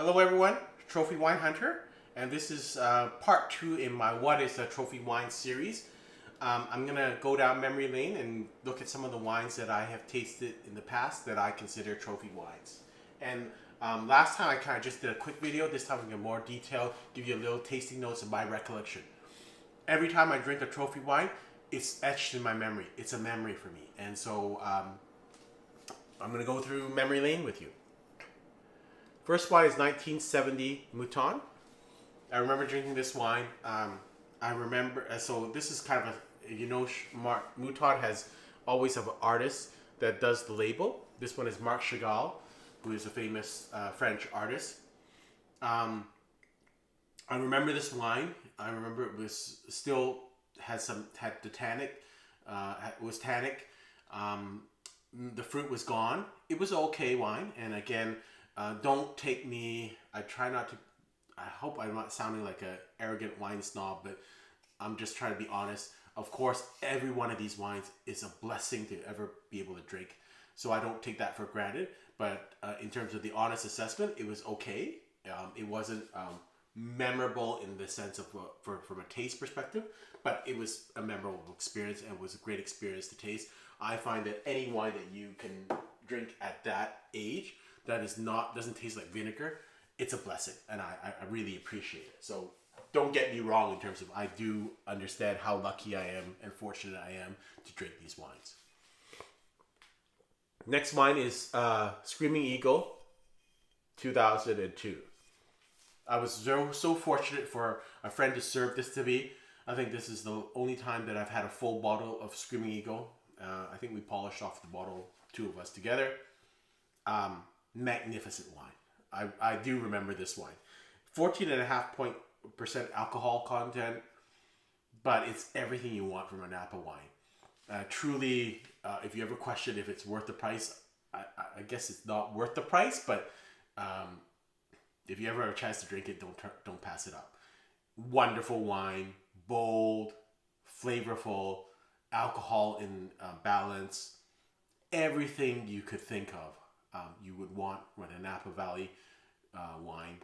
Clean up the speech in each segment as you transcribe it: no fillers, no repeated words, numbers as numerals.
Hello everyone, Trophy Wine Hunter, and this is part 2 in my What is a Trophy Wine series. I'm going to go down memory lane and look at some of the wines that I have tasted in the past that I consider trophy wines. And last time I kind of just did a quick video. This time I'm going to more detail, give you a little tasting notes of my recollection. Every time I drink a trophy wine, it's etched in my memory. It's a memory for me. And so I'm going to go through memory lane with you. First wine is 1970 Mouton. I remember drinking this wine. I remember, so this is kind of a, you know, Mouton has always have an artist that does the label. This one is Margaux, who is a famous French artist. I remember this wine. I remember it was still had the tannic, was tannic. The fruit was gone. It was okay wine, and again, don't take me. I try not to. I hope I'm not sounding like an arrogant wine snob, but I'm just trying to be honest. Of course, every one of these wines is a blessing to ever be able to drink, so I don't take that for granted. But in terms of the honest assessment, it was okay. It wasn't memorable in the sense of from a taste perspective, but it was a memorable experience and was a great experience to taste. I find that any wine that you can drink at that age that doesn't taste like vinegar, it's a blessing, and I really appreciate it. So don't get me wrong in terms of I do understand how lucky I am and fortunate I am to drink these wines. Next wine is Screaming Eagle 2002. I was so fortunate for a friend to serve this to me. I think this is the only time that I've had a full bottle of Screaming Eagle. I think we polished off the bottle, two of us together. Magnificent wine. I do remember this wine. 14.5% alcohol content, but it's everything you want from a Napa wine. Truly, if you ever question if it's worth the price, I guess it's not worth the price, but if you ever have a chance to drink it, don't pass it up. Wonderful wine, bold, flavorful, alcohol in balance, everything you could think of. You would want with a Napa Valley wine.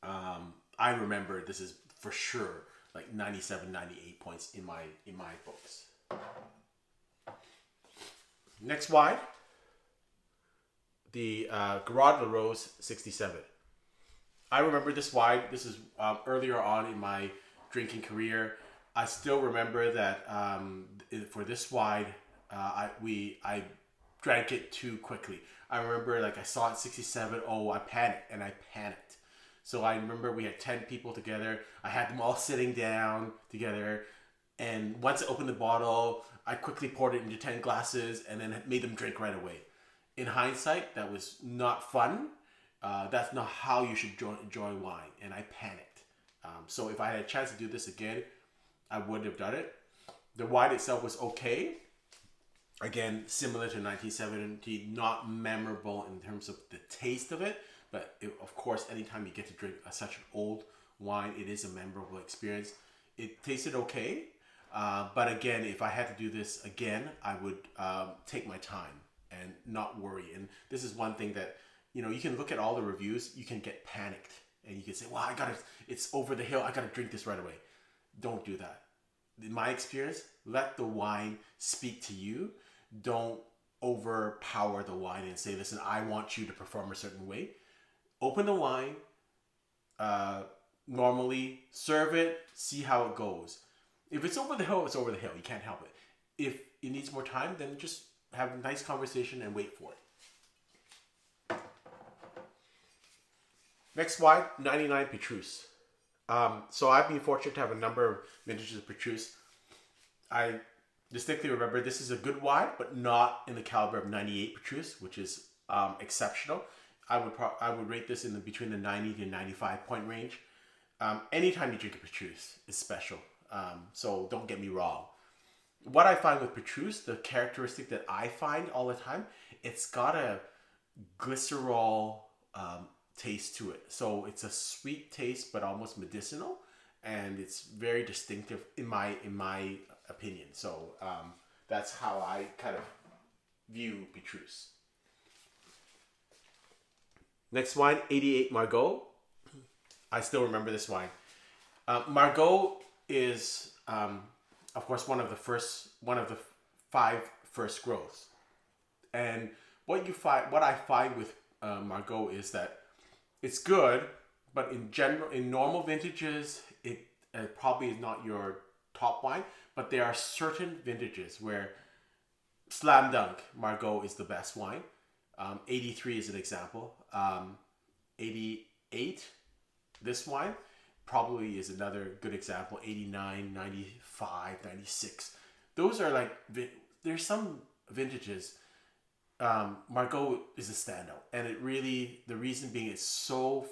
I remember this is for sure like 97, 98 points in my books. Next wine, the Gruaud Larose 67. I remember this wine. This is earlier on in my drinking career. I still remember that for this wine, I drank it too quickly. I remember like I saw it 67. Oh, I panicked. So I remember we had 10 people together. I had them all sitting down together. And once I opened the bottle, I quickly poured it into 10 glasses and then made them drink right away. In hindsight, that was not fun. That's not how you should enjoy wine. And I panicked. So if I had a chance to do this again, I would have done it. The wine itself was okay. Again, similar to 1970, not memorable in terms of the taste of it, but of course, anytime you get to drink such an old wine, it is a memorable experience. It tasted okay, but again, if I had to do this again, I would take my time and not worry. And this is one thing that, you know, you can look at all the reviews, you can get panicked, and you can say, well, it's over the hill, I gotta drink this right away. Don't do that. In my experience, let the wine speak to you. Don't overpower the wine and say, listen, I want you to perform a certain way. Open the wine, normally serve it, see how it goes. If it's over the hill, it's over the hill. You can't help it. If it needs more time, then just have a nice conversation and wait for it. Next wine, 99 Petrus. So I've been fortunate to have a number of vintages of Petrus. I distinctly remember this is a good wine, but not in the caliber of 98 Petrus, which is exceptional. I would rate this in between the 90 to 95 point range. Anytime you drink a Petrus is special. So don't get me wrong. What I find with Petrus, the characteristic that I find all the time, it's got a glycerol taste to it. So it's a sweet taste, but almost medicinal, and it's very distinctive in my opinion. So that's how I kind of view Petrus. Next wine, 88 Margot. I still remember this wine. Margot is, of course, one of the 5 first growths. And what I find with Margot is that it's good, but in general, in normal vintages, it probably is not your top wine. But there are certain vintages where slam dunk Margot is the best wine. 83 is an example. 88, this wine, probably is another good example. 89, 95, 96. Those are like, there's some vintages. Margot is a standout. And it really, the reason being it's so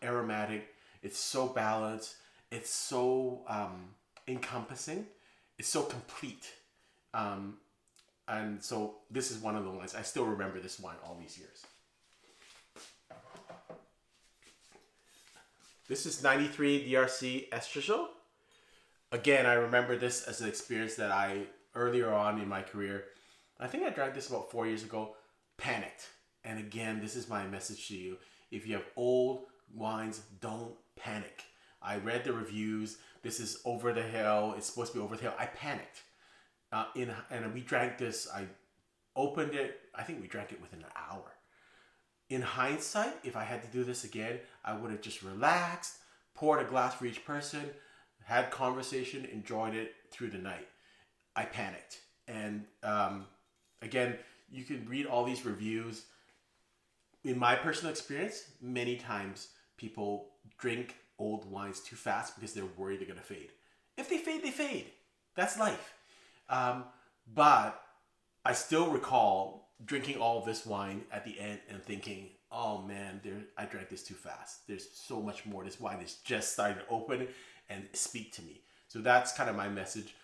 aromatic, it's so balanced, it's so encompassing, it's so complete. And so this is one of the ones, I still remember this wine all these years. This is 93 DRC Echezeaux. Again, I remember this as an experience that I, earlier on in my career, I think I drank this about 4 years ago, panicked. And again, this is my message to you. If you have old wines, don't panic. I read the reviews. This is over the hill. It's supposed to be over the hill. I panicked. And we drank this. I opened it. I think we drank it within an hour. In hindsight, if I had to do this again, I would have just relaxed, poured a glass for each person, had conversation, enjoyed it through the night. I panicked. And again, you can read all these reviews. In my personal experience, many times people drink old wines too fast because they're worried they're going to fade. If they fade, they fade. That's life. But I still recall drinking all of this wine at the end and thinking, oh man, I drank this too fast. There's so much more. This wine is just starting to open and speak to me. So that's kind of my message,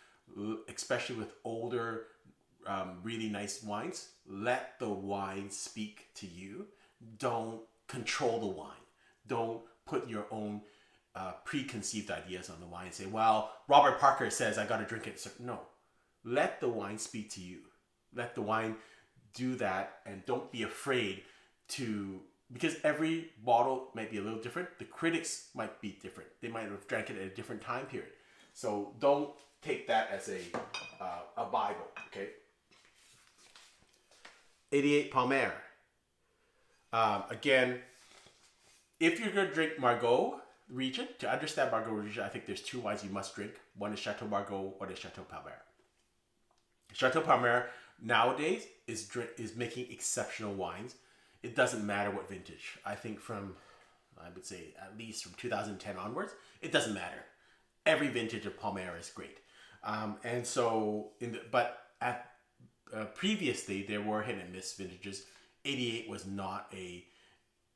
especially with older, really nice wines. Let the wine speak to you. Don't control the wine. Don't put your own preconceived ideas on the wine and say, well, Robert Parker says I got to drink it. So, no, let the wine speak to you. Let the wine do that, and don't be afraid to, because every bottle might be a little different. The critics might be different. They might have drank it at a different time period. So don't take that as a Bible, okay? 88 Palmeira. Again, if you're going to drink Margot region, to understand Margot region, I think there's 2 wines you must drink. One is Chateau Margaux, one is Chateau Palmeira. Chateau Palmeira nowadays is making exceptional wines. It doesn't matter what vintage. I think I would say at least from 2010 onwards, it doesn't matter. Every vintage of Palmeira is great. And so, previously there were hit and miss vintages. 88 was not a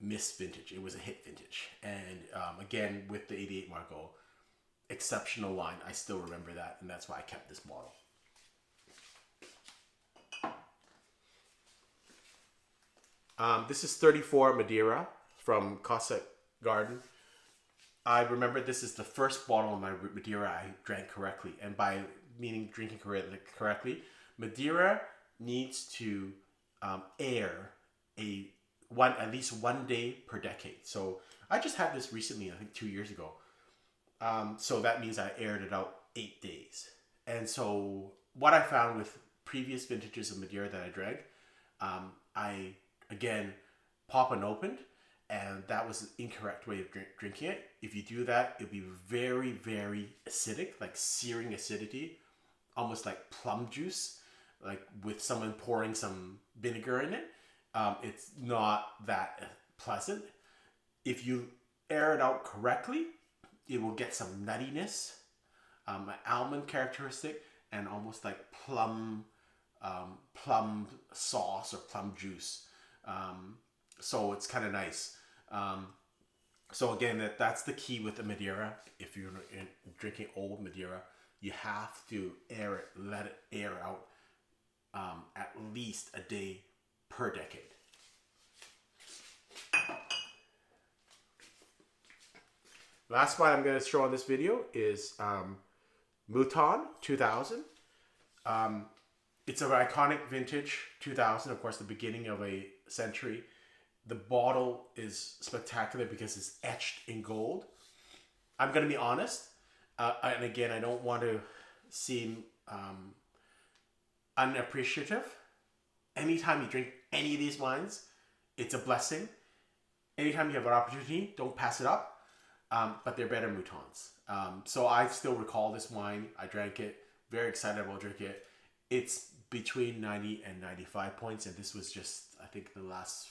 miss vintage. It was a hit vintage. And again, with the 88 Margaux, exceptional wine. I still remember that, and that's why I kept this bottle. This is 34 Madeira from Cossart Garden. I remember this is the first bottle of my Madeira I drank correctly. And by meaning drinking correctly, Madeira needs to air at least 1 day per decade. So I just had this recently, I think 2 years ago. So that means I aired it out 8 days. And so what I found with previous vintages of Madeira that I drank, I again pop and opened, and that was the incorrect way of drinking it. If you do that, it'll be very, very acidic, like searing acidity, almost like plum juice, like with someone pouring some vinegar in it. It's not that pleasant. If you air it out correctly, it will get some nuttiness, an almond characteristic, and almost like plum sauce or plum juice. So it's kind of nice. So again, that's the key with the Madeira. If you're drinking old Madeira, you have to air it, let it air out at least a day per decade. Last one I'm going to show on this video is Mouton 2000. It's an iconic vintage, 2000, of course, the beginning of a century. The bottle is spectacular because it's etched in gold. I'm going to be honest, and again, I don't want to seem unappreciative. Anytime you drink any of these wines, it's a blessing. Anytime you have an opportunity, don't pass it up. But they're better Moutons. So I still recall this wine. I drank it. Very excited about drinking it. It's between 90 and 95 points, and this was just, I think, the last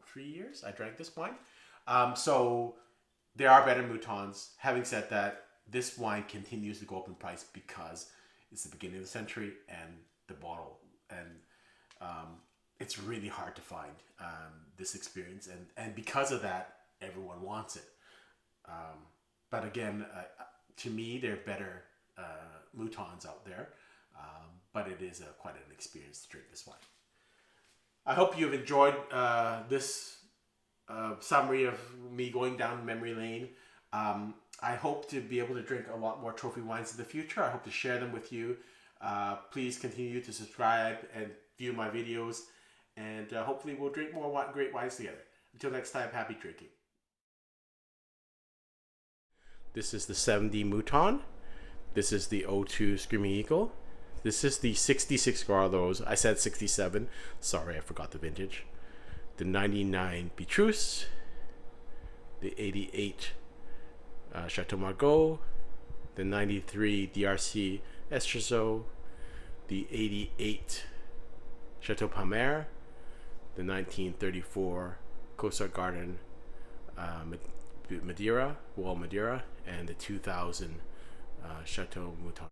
3 years I drank this wine. So there are better Moutons. Having said that, this wine continues to go up in price because it's the beginning of the century and the bottle, and it's really hard to find this experience, and because of that, everyone wants it. But again, to me, there are better Moutons out there, but it is quite an experience to drink this wine. I hope you've enjoyed this summary of me going down memory lane. I hope to be able to drink a lot more trophy wines in the future. I hope to share them with you. Please continue to subscribe and view my videos, and hopefully we'll drink more great wines together. Until next time, happy drinking. This is the 70 Mouton. This is the 02 Screaming Eagle. This is the 66 Gruaud Larose. I said 67. Sorry, I forgot the vintage. The 99 Petrus. The 88 Chateau Margaux. The 93 DRC Echezeaux. The 88 Chateau Palmeira. The 1934 Cossart Garden Madeira, Bual Madeira, and the 2000 Chateau Mouton.